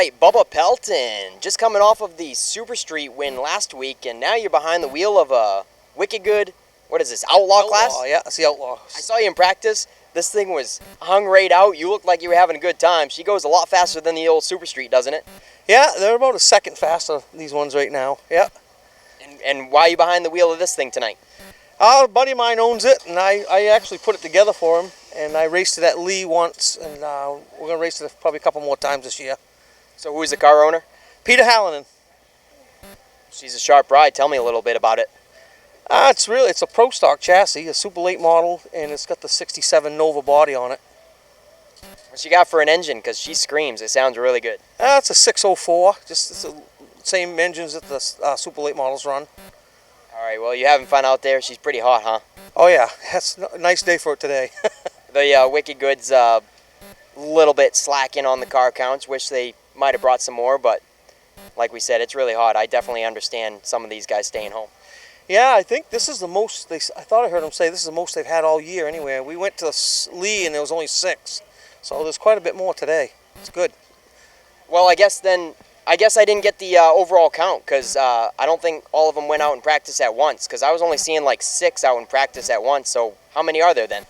right, Bubba Pelton, just coming off of the Super Street win last week, and now you're behind the wheel of a wicked good, what is this, Outlaw class? Yeah, it's the Outlaw. I saw you in practice. This thing was hung right out. You looked like you were having a good time. She goes a lot faster than the old Super Street, doesn't it? Yeah, they're about a second faster, these ones right now. Yeah. And why are you behind the wheel of this thing tonight? A buddy of mine owns it, and I actually put it together for him, and I raced it at Lee once, and we're going to race it probably a couple more times this year. So who's the car owner? Peter Hallinan. She's a sharp ride. Tell me a little bit about it. It's a Pro Stock chassis, a Super Late model, and it's got the 67 Nova body on it. What's she got for an engine? Because she screams. It sounds really good. It's a 604, just it's the same engines that the Super Late models run. All right, well, you having fun out there? She's pretty hot, huh? Oh, yeah. That's a nice day for it today. The Wicked Good's a little bit slacking on the car counts. Wish they might have brought some more, but like we said, it's really hot. I definitely understand some of these guys staying home. Yeah, I think this is the most, I thought I heard them say this is the most they've had all year anyway. We went to Lee and there was only 6. So there's quite a bit more today. It's good. Well, I guess I didn't get the overall count because I don't think all of them went out in practice at once because I was only seeing like 6 out in practice at once. So how many are there then?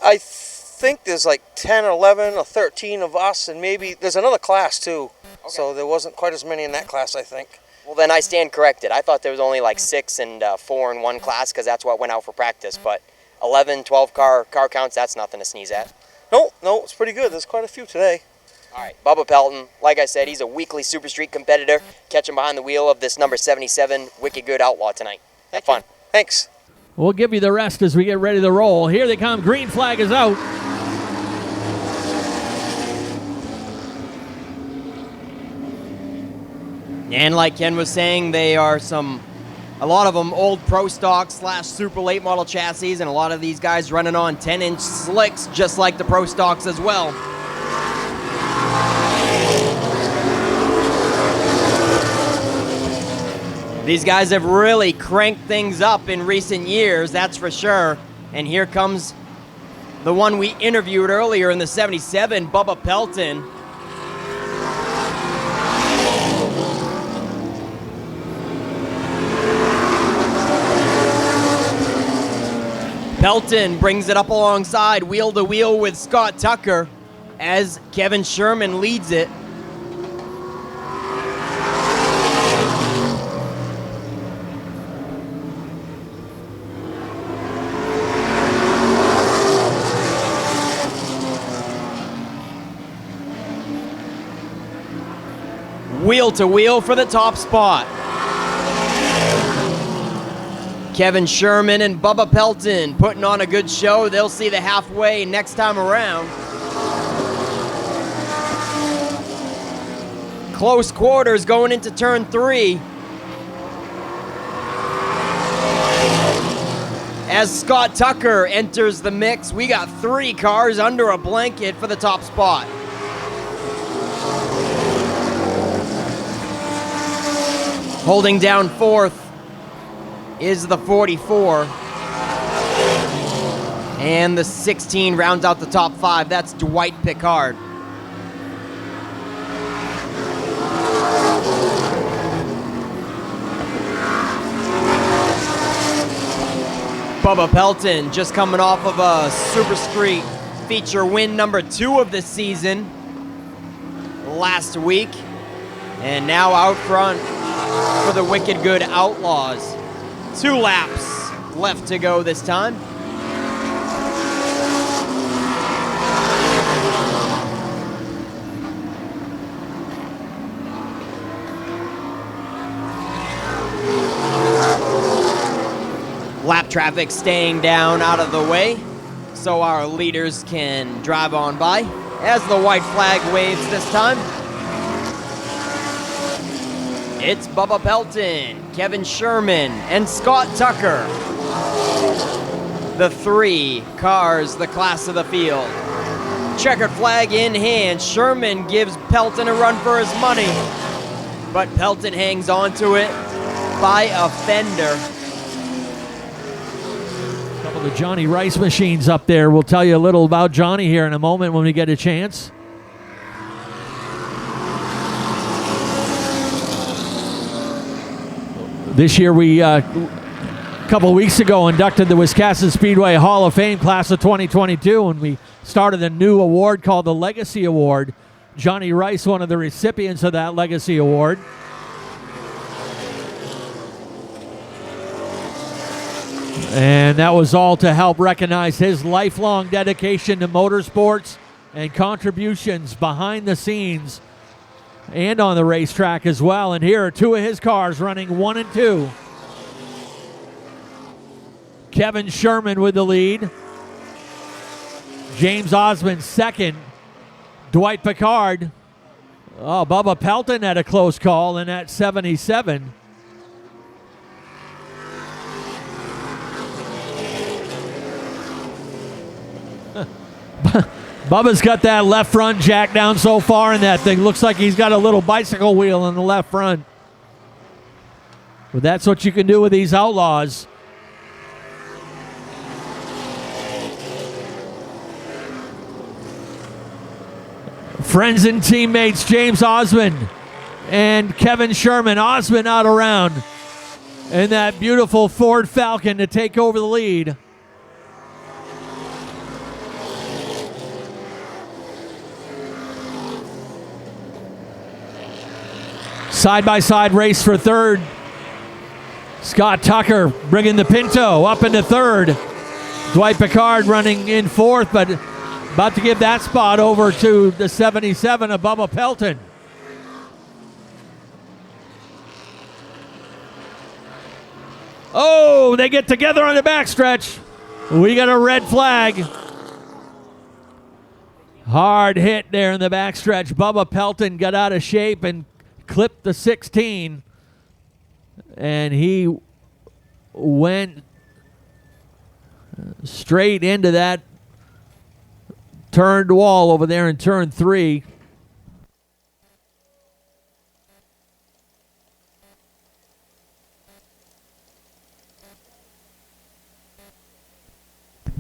I think there's like 10 or 11 or 13 of us, and maybe there's another class too. Okay. So there wasn't quite as many in that class, I think. Well, then I stand corrected. I thought there was only like 6 and 4 in one class because that's what went out for practice. But 11, 12 car counts, that's nothing to sneeze at. No, it's pretty good. There's quite a few today. All right, Bubba Pelton, like I said, he's a weekly Super Street competitor. Catch him behind the wheel of this number 77 Wicked Good Outlaw tonight. Have fun. Thanks. We'll give you the rest as we get ready to roll. Here they come. Green flag is out. And like Ken was saying, they are a lot of them old Pro Stock / Super Late Model chassis, and a lot of these guys running on 10-inch slicks, just like the Pro Stocks as well. These guys have really cranked things up in recent years, that's for sure. And here comes the one we interviewed earlier in the 77, Bubba Pelton. Pelton brings it up alongside, wheel to wheel with Scott Tucker as Kevin Sherman leads it. Wheel to wheel for the top spot. Kevin Sherman and Bubba Pelton putting on a good show. They'll see the halfway next time around. Close quarters going into turn 3. As Scott Tucker enters the mix, we got 3 cars under a blanket for the top spot. Holding down 4th is the 44. And the 16 rounds out the top 5. That's Dwight Pickard. Bubba Pelton just coming off of a Super Street feature win number 2 of the season last week. And now out front for the Wicked Good Outlaws. 2 laps left to go this time. Lap traffic staying down out of the way so our leaders can drive on by as the white flag waves this time. It's Bubba Pelton, Kevin Sherman, and Scott Tucker. The 3 cars, the class of the field. Checkered flag in hand, Sherman gives Pelton a run for his money, but Pelton hangs on to it by a fender. Couple of the Johnny Rice machines up there. We'll tell you a little about Johnny here in a moment when we get a chance. This year we, a couple weeks ago, inducted the Wisconsin Speedway Hall of Fame class of 2022, and we started a new award called the Legacy Award. Johnny Rice, one of the recipients of that Legacy Award. And that was all to help recognize his lifelong dedication to motorsports and contributions behind the scenes and on the racetrack as well. And here are two of his cars running 1 and 2. Kevin Sherman with the lead. James Osmond second. Dwight Pickard. Oh, Bubba Pelton had a close call in that 77. Bubba's got that left front jack down so far in that thing. Looks like he's got a little bicycle wheel in the left front. But that's what you can do with these Outlaws. Friends and teammates James Osmond and Kevin Sherman. Osmond out around in that beautiful Ford Falcon to take over the lead. Side-by-side race for third. Scott Tucker bringing the Pinto up into third. Dwight Pickard running in fourth, but about to give that spot over to the 77 of Bubba Pelton. Oh, they get together on the backstretch. We got a red flag. Hard hit there in the backstretch. Bubba Pelton got out of shape and clipped the 16, and he went straight into that turned wall over there in turn 3.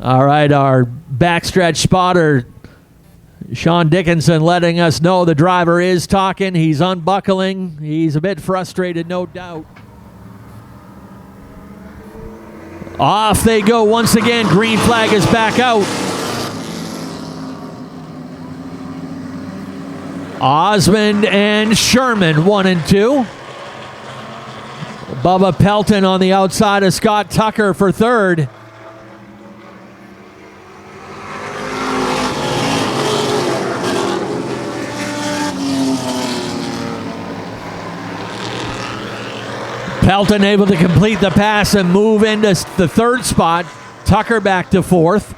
All right, our backstretch spotter Sean Dickinson letting us know the driver is talking. He's unbuckling. He's a bit frustrated, no doubt. Off they go once again. Green flag is back out. Osmond and Sherman 1 and 2. Bubba Pelton on the outside of Scott Tucker for third. Pelton able to complete the pass and move into the third spot. Tucker back to fourth.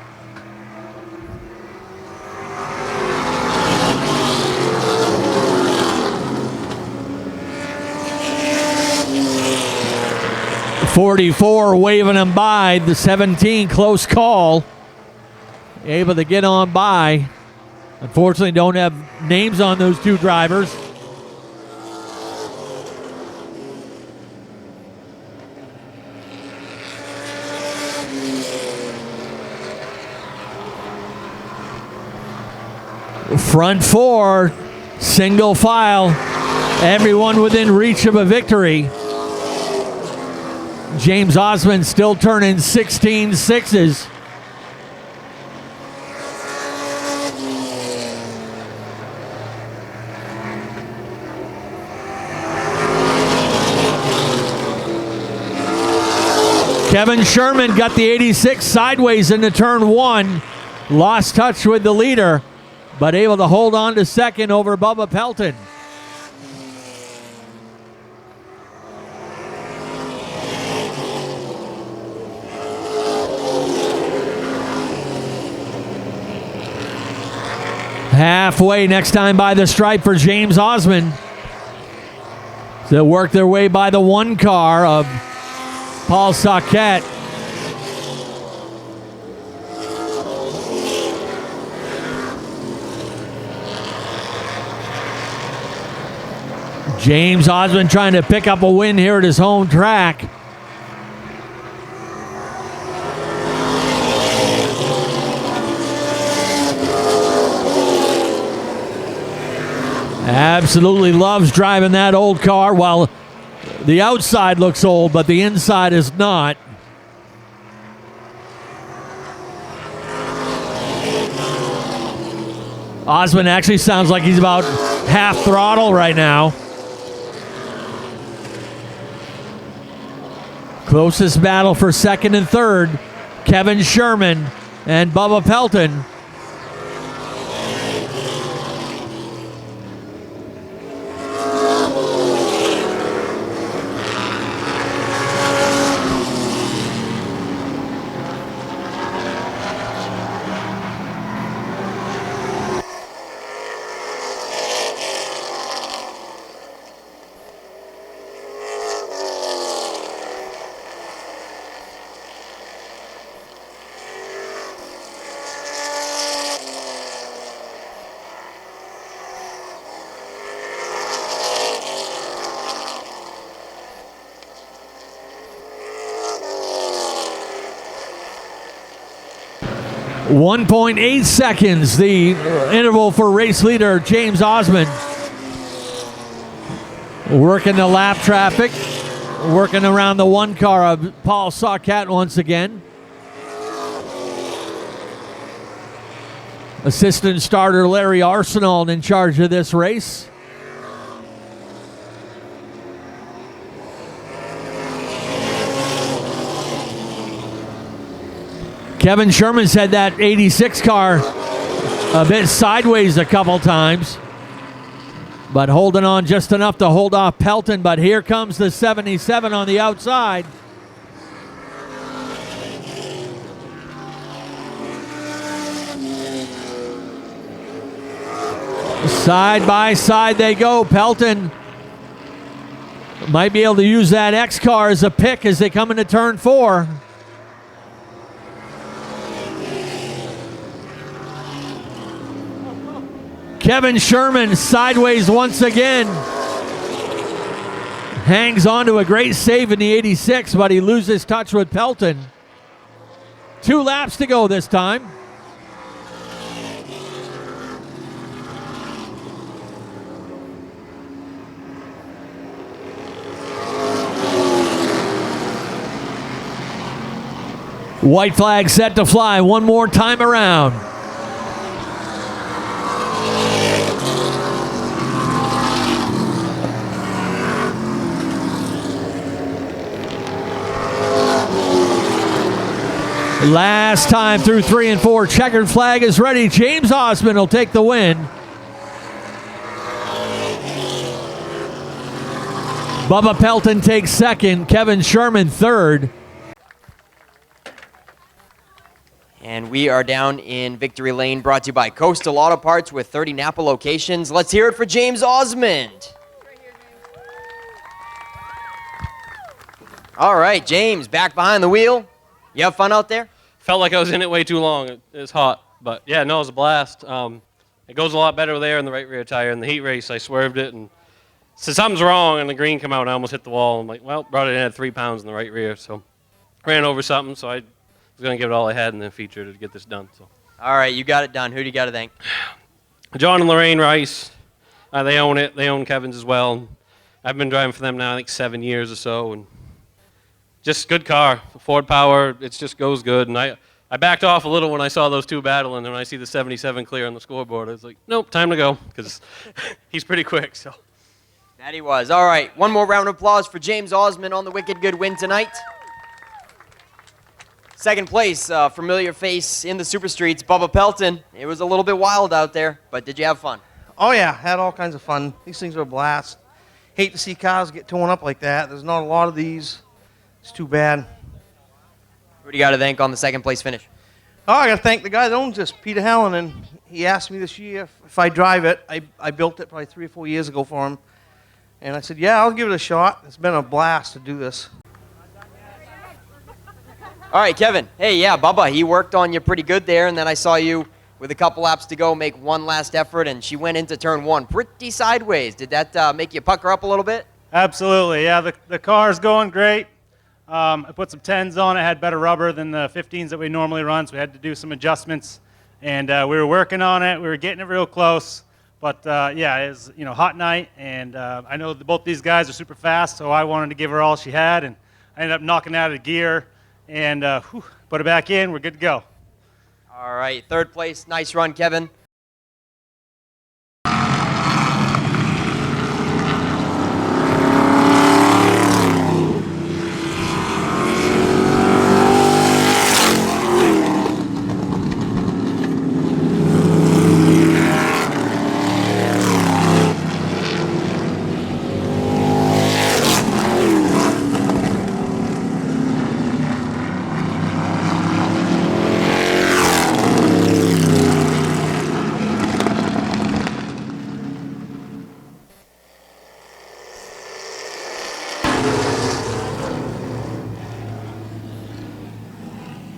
.44 waving him by. The 17 close call. Able to get on by. Unfortunately, don't have names on those two drivers. Front four, single file, everyone within reach of a victory. James Osmond still turning 16 sixes. Kevin Sherman got the 86 sideways into turn 1, lost touch with the leader, but able to hold on to second over Bubba Pelton. Halfway next time by the stripe for James Osmond. They'll work their way by the 1 car of Paul Saquette. James Osmond trying to pick up a win here at his home track. Absolutely loves driving that old car, while The outside looks old, but the inside is not. Osmond actually sounds like he's about half throttle right now. Closest battle for second and third, Kevin Sherman and Bubba Pelton. .8 seconds, the interval for race leader James Osmond. Working the lap traffic, working around the one car of Paul Saucat once again. Assistant starter Larry Arsenault in charge of this race. Kevin Sherman's had that 86 car a bit sideways a couple times, but holding on just enough to hold off Pelton. But here comes the 77 on the outside. Side by side they go. Pelton might be able to use that X car as a pick as they come into turn 4. Kevin Sherman sideways once again. Hangs on to a great save in the 86, but he loses touch with Pelton. 2 laps to go this time. White flag set to fly one more time around. Last time through 3 and 4. Checkered flag is ready. James Osmond will take the win. Bubba Pelton takes second. Kevin Sherman third. And we are down in Victory Lane, brought to you by Coastal Auto Parts with 30 Napa locations. Let's hear it for James Osmond. All right, James, back behind the wheel. You have fun out there? Felt like I was in it way too long. It was hot. But, yeah, no, it was a blast. It goes a lot better there in the right rear tire. In the heat race, I swerved it, and said something's wrong, and the green came out, and I almost hit the wall. I'm like, well, brought it in at 3 pounds in the right rear, so ran over something, so I was going to give it all I had in the feature to get this done. So. All right, you got it done. Who do you got to thank? John and Lorraine Rice. They own it. They own Kevin's as well. I've been driving for them now, I think, 7 years or so, and just good car. Ford power, it just goes good. And I backed off a little when I saw those two battling, and when I see the 77 clear on the scoreboard, I was like, nope, time to go, because he's pretty quick. So. That he was. All right, one more round of applause for James Osmond on the wicked good win tonight. Second place, familiar face in the super streets, Bubba Pelton. It was a little bit wild out there, but did you have fun? Oh yeah, had all kinds of fun. These things are a blast. Hate to see cars get torn up like that. There's not a lot of these. It's too bad. Who do you got to thank on the second place finish? Oh, I got to thank the guy that owns this, Peter Helen, and he asked me this year if I drive it. I built it probably 3 or 4 years ago for him, and I said, yeah, I'll give it a shot. It's been a blast to do this. All right, Kevin. Hey, yeah, Bubba, he worked on you pretty good there, and then I saw you with a couple laps to go make one last effort, and she went into turn 1 pretty sideways. Did that make you pucker up a little bit? Absolutely, yeah. The car's going great. I put some 10s on it, had better rubber than the 15s that we normally run, so we had to do some adjustments. And we were working on it. We were getting it real close. But yeah, it was hot night, and I know that both these guys are super fast, so I wanted to give her all she had, and I ended up knocking out of gear, and put it back in. We're good to go. All right, third place. Nice run, Kevin.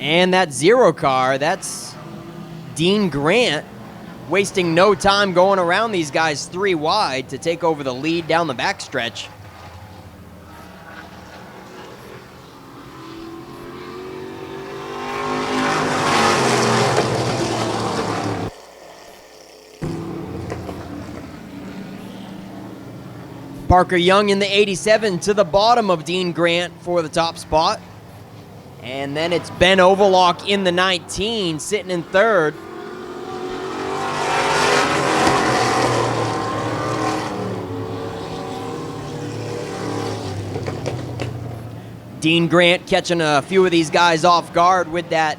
And that 0 car, that's Dean Grant, wasting no time going around these guys 3 wide to take over the lead down the backstretch. Parker Young in the 87 to the bottom of Dean Grant for the top spot. And then it's Ben Overlock in the 19, sitting in third. Dean Grant catching a few of these guys off guard with that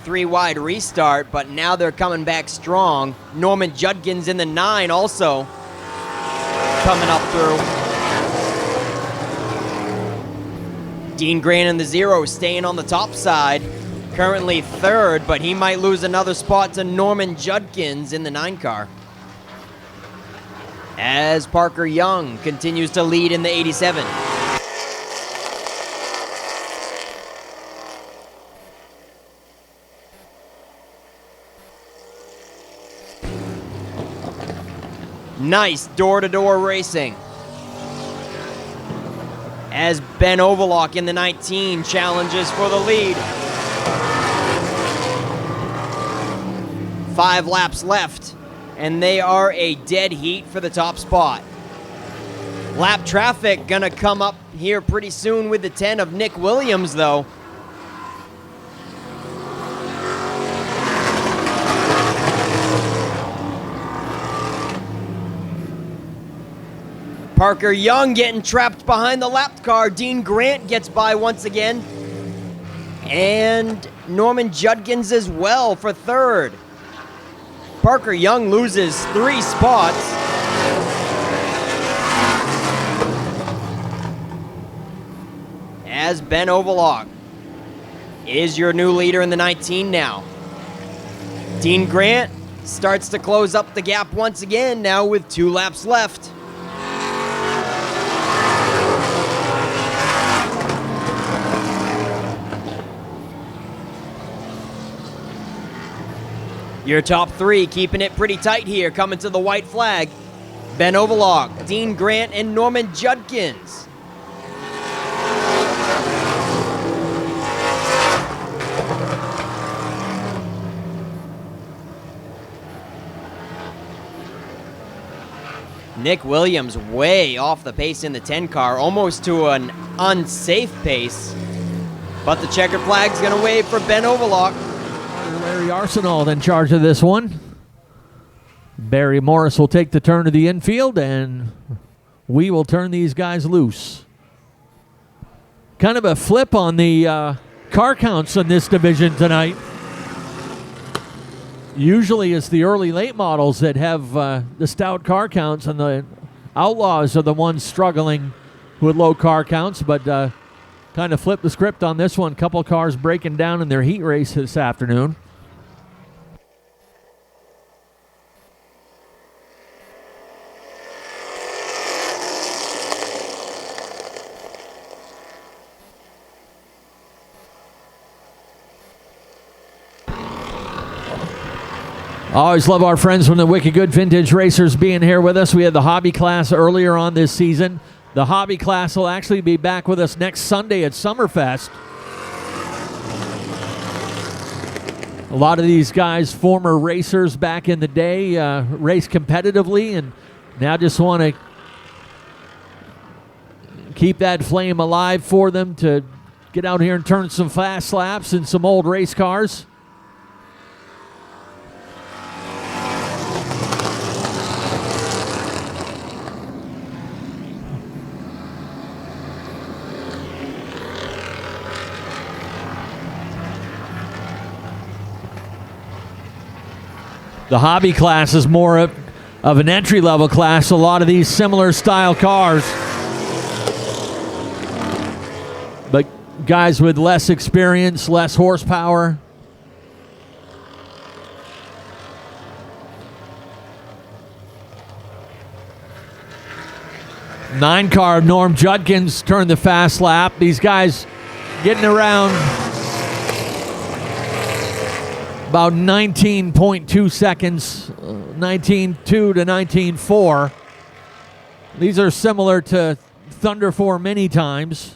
3 wide restart, but now they're coming back strong. Norman Judkins in the 9 also coming up through. Dean Grant in the 0 staying on the top side, currently third, but he might lose another spot to Norman Judkins in the 9 car. As Parker Young continues to lead in the 87. Nice door-to-door racing. As Ben Overlock in the 19 challenges for the lead. 5 laps left, and they are a dead heat for the top spot. Lap traffic gonna come up here pretty soon with the 10 of Nick Williams, though. Parker Young getting trapped behind the lap car. Dean Grant gets by once again. And Norman Judkins as well for third. Parker Young loses 3 spots. As Ben Overlock is your new leader in the 19 now. Dean Grant starts to close up the gap once again now with 2 laps left. Your top 3 keeping it pretty tight here, coming to the white flag. Ben Overlock, Dean Grant, and Norman Judkins. Nick Williams way off the pace in the 10 car, almost to an unsafe pace. But the checkered flag's gonna wave for Ben Overlock. Larry Arsenault in charge of this one. Barry Morris will take the turn to the infield, and we will turn these guys loose. Kind of a flip on the car counts in this division tonight. Usually it's the early late models that have the stout car counts, and the Outlaws are the ones struggling with low car counts, but kind of flipped the script on this one. Couple cars breaking down in their heat race this afternoon. Always love our friends from the Wicked Good Vintage Racers being here with us. We had the hobby class earlier on this season. The hobby class will actually be back with us next Sunday at Summerfest. A lot of these guys, former racers back in the day, raced competitively and now just want to keep that flame alive for them to get out here and turn some fast laps in some old race cars. The hobby class is more of an entry-level class. A lot of these similar style cars. But guys with less experience, less horsepower. Nine car Norm Judkins turned the fast lap. These guys getting around about 19.2 seconds, 19.2 to 19.4. These are similar to Thunder 4 many times.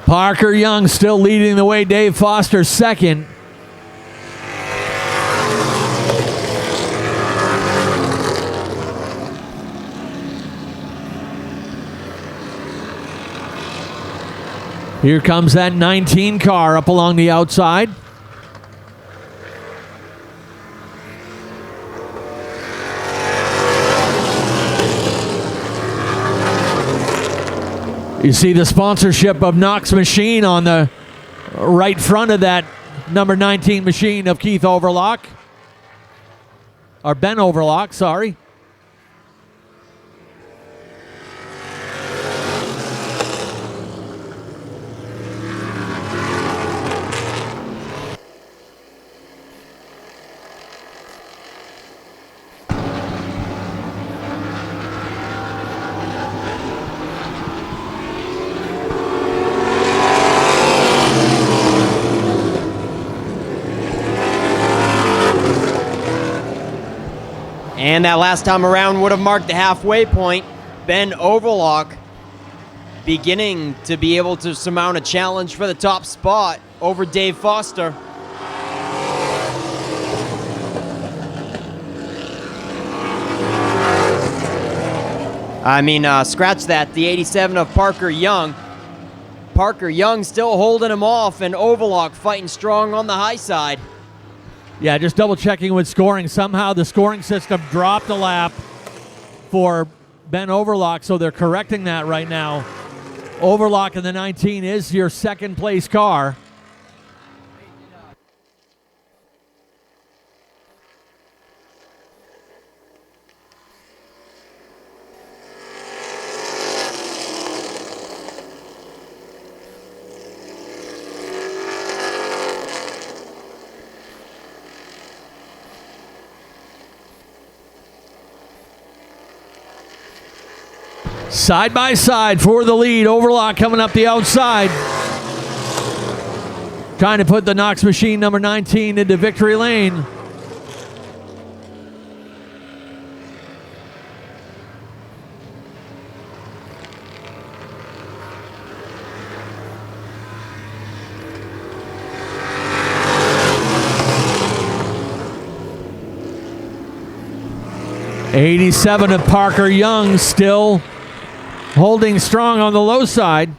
Parker Young still leading the way. Dave Foster second. Here comes that 19 car up along the outside. You see the sponsorship of Knox Machine on the right front of that number 19 machine of Keith Overlock. Or Ben Overlock, sorry. And that last time around would have marked the halfway point. Ben Overlock beginning to be able to surmount a challenge for the top spot over Dave Foster. I mean, scratch that, the 87 of Parker Young. Parker Young still holding him off, and Overlock fighting strong on the high side. Yeah, just double checking with scoring. Somehow the scoring system dropped a lap for Ben Overlock, so they're correcting that right now. Overlock in the 19 is your second place car. Side by side for the lead. Overlock coming up the outside. Trying to put the Knox Machine number 19 into victory lane. '87 of Parker Young still holding strong on the low side.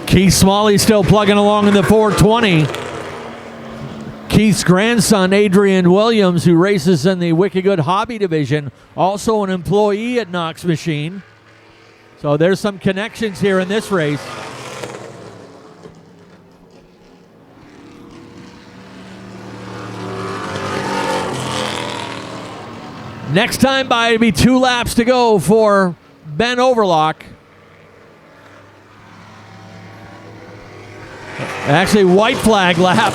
Keith Smalley still plugging along in the 420. Keith's grandson, Adrian Williams, who races in the Wicked Good Hobby Division, also an employee at Knox Machine. So there's some connections here in this race. Next time by, it'll be 2 laps to go for Ben Overlock. Actually, white flag lap.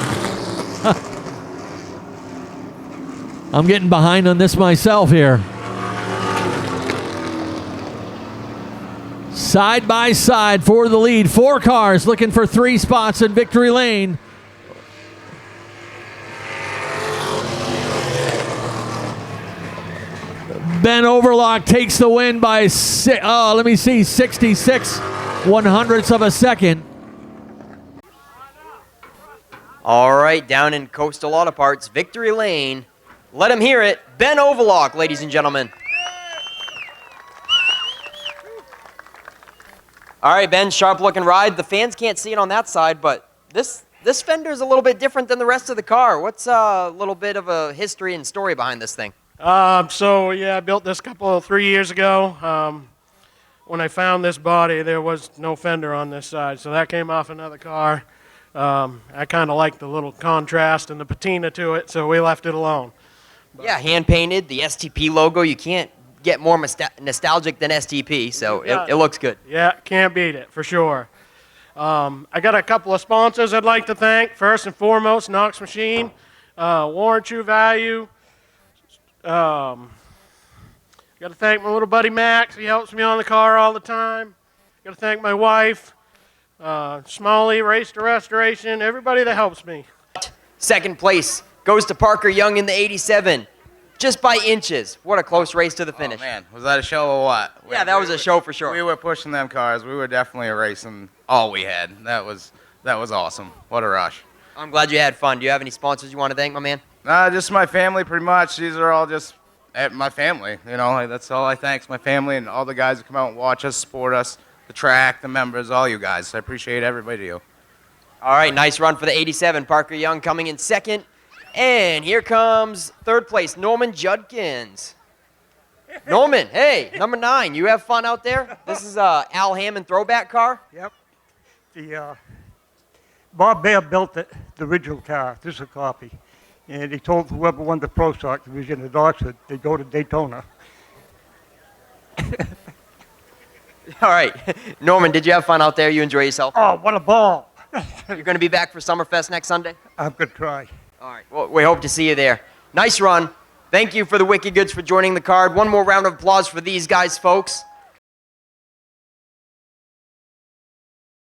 I'm getting behind on this myself here. Side by side for the lead. 4 cars looking for 3 spots in victory lane. Ben Overlock takes the win by 66 100ths of a second. All right, down in Coastal Auto Parts, victory lane. Let him hear it. Ben Overlock, ladies and gentlemen. All right, Ben, sharp-looking ride. The fans can't see it on that side, but this fender is a little bit different than the rest of the car. What's a little bit of a history and story behind this thing? I built this 3 years ago. When I found this body, there was no fender on this side, so that came off another car. I kind of like the little contrast and the patina to it, so we left it alone. Yeah, hand-painted, the STP logo. You can't get more nostalgic than STP, so it looks good. Yeah, can't beat it, for sure. I got a couple of sponsors I'd like to thank. First and foremost, Knox Machine, Warren True Value. Got to thank my little buddy Max. He helps me on the car all the time. Got to thank my wife, Smalley, Race to Restoration, everybody that helps me. Second place goes to Parker Young in the 87, just by inches. What a close race to the finish. Oh, man, was that a show or what? Yeah, that was a show for sure. We were pushing them cars. We were definitely racing all we had. That was awesome. What a rush. I'm glad you had fun. Do you have any sponsors you want to thank, my man? Just my family, pretty much. These are all just my family. You know, like, that's all I thank. My family and all the guys who come out and watch us, support us, the track, the members, all you guys. I appreciate everybody. All right, nice run for the 87. Parker Young coming in second. And here comes third place, Norman Judkins. Norman, hey, number 9, you have fun out there? This is a Al Hammond throwback car? Yep. Bob Bear built the original car. This is a copy. And he told whoever won the Pro Stock division at Oxford, they'd go to Daytona. All right. Norman, did you have fun out there? You enjoy yourself? Oh, what a ball. You're going to be back for Summerfest next Sunday? I'm going to try. All right. Well, we hope to see you there. Nice run. Thank you for the Wicked Goods for joining the card. One more round of applause for these guys, folks.